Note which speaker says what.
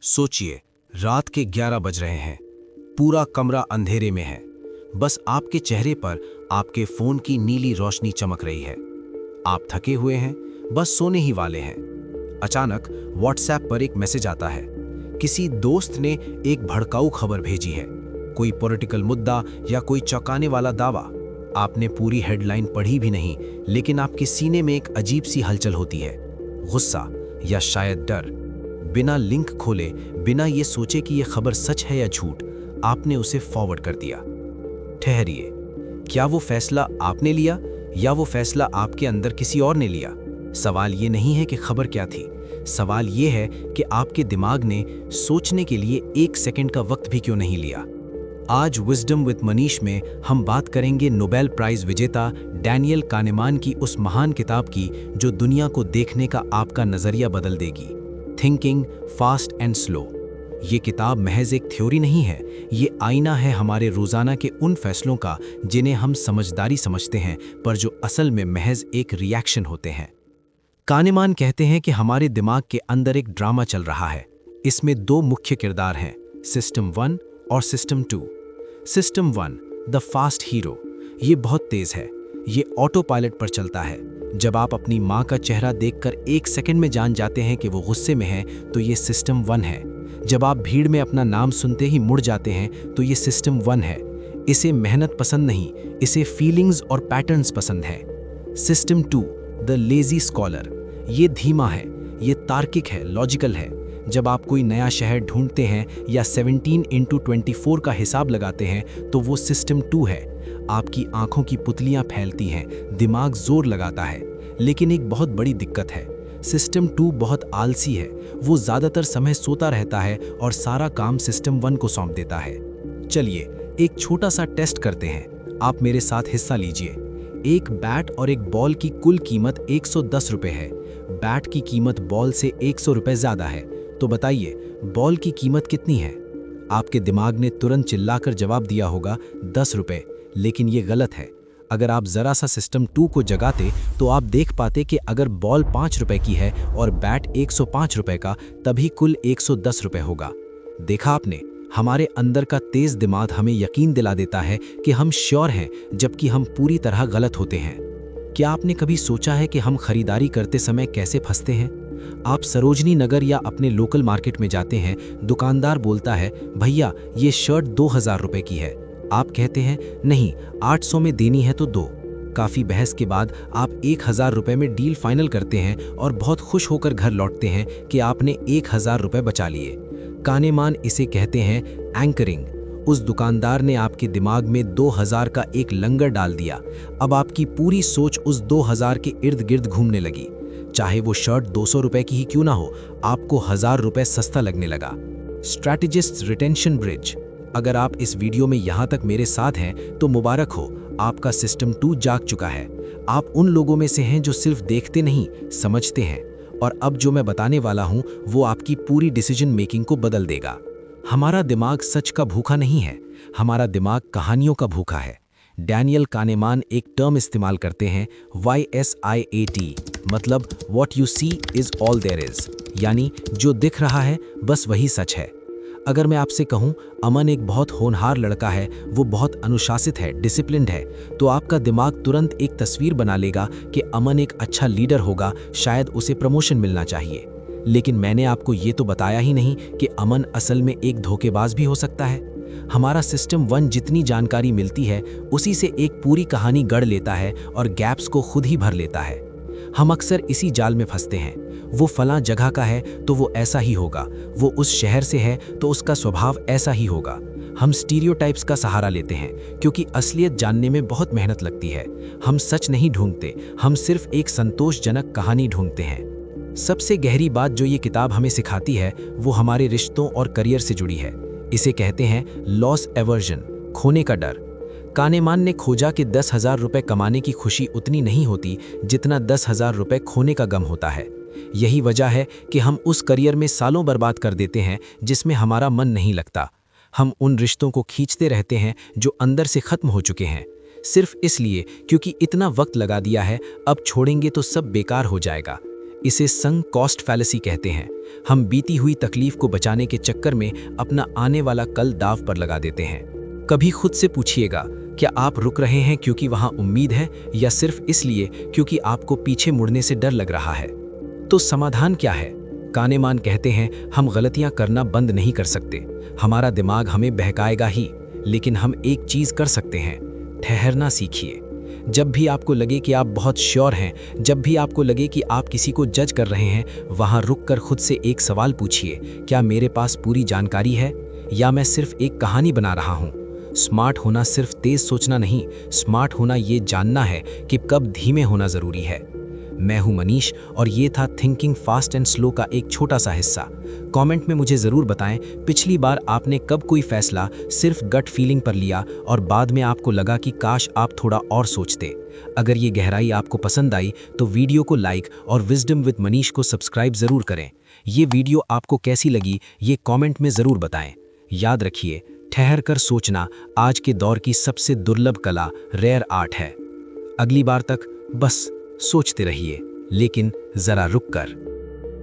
Speaker 1: सोचिए, रात के 11 बज रहे हैं। पूरा कमरा अंधेरे में है। बस आपके चेहरे पर आपके फोन की नीली रोशनी चमक रही है। आप थके हुए हैं, बस सोने ही वाले हैं। अचानक व्हाट्सएप पर एक मैसेज आता है। किसी दोस्त ने एक भड़काऊ खबर भेजी है, कोई पॉलिटिकल मुद्दा या कोई चौंकाने वाला दावा। आपने पूरी हेडलाइन पढ़ी भी नहीं, लेकिन आपके सीने में एक अजीब सी हलचल होती है, गुस्सा या शायद डर। बिना लिंक खोले, बिना ये सोचे कि यह खबर सच है या झूठ, आपने उसे फॉरवर्ड कर दिया। ठहरिए, क्या वो फैसला आपने लिया या वो फैसला आपके अंदर किसी और ने लिया? सवाल ये नहीं है कि खबर क्या थी, सवाल ये है कि आपके दिमाग ने सोचने के लिए 1 सेकंड का वक्त भी क्यों नहीं लिया। आज विजडम विद मनीष में हम बात करेंगे नोबेल प्राइज विजेता डैनियल कानेमान की उस महान किताब की जो दुनिया को देखने का आपका नजरिया बदल देगी, थिंकिंग फास्ट एंड स्लो। ये किताब महज एक थ्योरी नहीं है, ये आईना है हमारे रोजाना के उन फैसलों का जिन्हें हम समझदारी समझते हैं, पर जो असल में महज एक रिएक्शन होते हैं। कानेमान कहते हैं कि हमारे दिमाग के अंदर एक ड्रामा चल रहा है। इसमें 2 मुख्य किरदार हैं, सिस्टम 1 और system 2। System 1 the fast hero, ये बहुत तेज है, ये ऑटो पायलट पर चलता है। जब आप अपनी माँ का चेहरा देखकर 1 सेकंड में जान जाते हैं कि वो गुस्से में है, तो ये सिस्टम 1 है। जब आप भीड़ में अपना नाम सुनते ही मुड़ जाते हैं, तो ये सिस्टम 1 है। इसे मेहनत पसंद नहीं, इसे फीलिंग्स और पैटर्न्स पसंद है। सिस्टम 2 द लेजी स्कॉलर, ये धीमा है, ये तार्किक है, लॉजिकल है। जब आप कोई नया शहर ढूंढते हैं या 17 × 24 का हिसाब लगाते हैं, तो वो सिस्टम 2 है। आपकी आंखों की पुतलियां फैलती हैं, दिमाग जोर लगाता है। लेकिन एक बहुत बड़ी दिक्कत है, सिस्टम 2 बहुत आलसी है। वो ज़्यादातर समय सोता रहता है और सारा काम सिस्टम 1 को सौंप देता है। चलिए एक छोटा सा टेस्ट करते हैं, आप मेरे साथ हिस्सा लीजिए। एक बैट और एक बॉल की कुल कीमत 110 रुपये है। बैट की कीमत बॉल से 100 रुपये ज़्यादा है, तो बताइए बॉल की कीमत कितनी है? आपके दिमाग ने तुरंत चिल्लाकर जवाब दिया होगा 10 रुपये, लेकिन ये गलत है। अगर आप ज़रा सा सिस्टम 2 को जगाते तो आप देख पाते कि अगर बॉल 5 रुपये की है और बैट 105 रुपये का, तभी कुल 110 रुपये होगा। देखा आपने, हमारे अंदर का तेज दिमाग हमें यकीन दिला देता है कि हम श्योर हैं, जबकि हम पूरी तरह गलत होते हैं। क्या आपने कभी सोचा है कि हम खरीदारी करते समय कैसे फंसते हैं? आप सरोजनी नगर या अपने लोकल मार्केट में जाते हैं, दुकानदार बोलता है, भैया ये शर्ट 2000 रुपये की है। आप कहते हैं नहीं, 800 में देनी है तो दो। काफ़ी बहस के बाद आप 1000 रुपये में डील फाइनल करते हैं और बहुत खुश होकर घर लौटते हैं कि आपने 1000 रुपये बचा लिए। कानेमान इसे कहते हैं एंकरिंग। उस दुकानदार ने आपके दिमाग में 2000 का एक लंगर डाल दिया। अब आपकी पूरी सोच उस 2000 के इर्द गिर्द घूमने लगी। चाहे वो शर्ट 200 रुपये की ही क्यों ना हो, आपको 1000 रुपये सस्ता लगने लगा। Strategist retention bridge. अगर आप इस वीडियो में यहाँ तक मेरे साथ हैं तो मुबारक हो, आपका सिस्टम 2 जाग चुका है। आप उन लोगों में से हैं जो सिर्फ देखते नहीं, समझते हैं। और अब जो मैं बताने वाला हूँ वो आपकी पूरी डिसीजन मेकिंग को बदल देगा। हमारा दिमाग सच का भूखा नहीं है, हमारा दिमाग कहानियों का भूखा है। डैनियल कानेमान एक टर्म इस्तेमाल करते हैं, YSIAT, मतलब What you see is all there is, यानी जो दिख रहा है बस वही सच है। अगर मैं आपसे कहूं अमन एक बहुत होनहार लड़का है, वो बहुत अनुशासित है, डिसिप्लिन्ड है, तो आपका दिमाग तुरंत एक तस्वीर बना लेगा कि अमन एक अच्छा लीडर होगा, शायद उसे प्रमोशन मिलना चाहिए। लेकिन मैंने आपको ये तो बताया ही नहीं कि अमन असल में एक धोखेबाज भी हो सकता है। हमारा सिस्टम 1 जितनी जानकारी मिलती है उसी से एक पूरी कहानी गढ़ लेता है और गैप्स को खुद ही भर लेता है। हम अक्सर इसी जाल में फंसते हैं। वो फलां जगह का है तो वो ऐसा ही होगा, वो उस शहर से है तो उसका स्वभाव ऐसा ही होगा। हम स्टीरियोटाइप्स का सहारा लेते हैं क्योंकि असलियत जानने में बहुत मेहनत लगती है। हम सच नहीं ढूंढते, हम सिर्फ एक संतोषजनक कहानी ढूंढते हैं। सबसे गहरी बात जो ये किताब हमें सिखाती है वो हमारे रिश्तों और करियर से जुड़ी है। इसे कहते हैं लॉस एवर्जन, खोने का डर। कानेमान ने खोजा कि 10,000 रुपये कमाने की खुशी उतनी नहीं होती जितना 10,000 रुपये खोने का गम होता है। यही वजह है कि हम उस करियर में सालों बर्बाद कर देते हैं जिसमें हमारा मन नहीं लगता। हम उन रिश्तों को खींचते रहते हैं जो अंदर से खत्म हो चुके हैं, सिर्फ इसलिए क्योंकि इतना वक्त लगा दिया है, अब छोड़ेंगे तो सब बेकार हो जाएगा।
Speaker 2: इसे संक कॉस्ट फैलेसी कहते हैं। हम बीती हुई तकलीफ को बचाने के चक्कर में अपना आने वाला कल दाव पर लगा देते हैं। कभी खुद से पूछिएगा, क्या आप रुक रहे हैं क्योंकि वहां उम्मीद है, या सिर्फ इसलिए क्योंकि आपको पीछे मुड़ने से डर लग रहा है? तो समाधान क्या है? कानेमान कहते हैं, हम गलतियां करना बंद नहीं कर सकते, हमारा दिमाग हमें बहकाएगा ही, लेकिन हम एक चीज कर सकते हैं, ठहरना सीखिए। जब भी आपको लगे कि आप बहुत श्योर हैं, जब भी आपको लगे कि आप किसी को जज कर रहे हैं, वहां रुककर खुद से एक सवाल पूछिए, क्या मेरे पास पूरी जानकारी है, या मैं सिर्फ एक कहानी बना रहा हूं? स्मार्ट होना सिर्फ तेज सोचना नहीं, स्मार्ट होना ये जानना है कि कब धीमे होना जरूरी है। मैं हूं मनीष और ये था थिंकिंग फास्ट एंड स्लो का एक छोटा सा हिस्सा। कमेंट में मुझे ज़रूर बताएं, पिछली बार आपने कब कोई फैसला सिर्फ गट फीलिंग पर लिया और बाद में आपको लगा कि काश आप थोड़ा और सोचते। अगर ये गहराई आपको पसंद आई तो वीडियो को लाइक और विजडम विद मनीष को सब्सक्राइब ज़रूर करें। ये वीडियो आपको कैसी लगी ये कॉमेंट में ज़रूर बताएं। याद रखिए, ठहर कर सोचना आज के दौर की सबसे दुर्लभ कला, रेयर आर्ट है। अगली बार तक बस सोचते रहिए, लेकिन ज़रा रुक कर।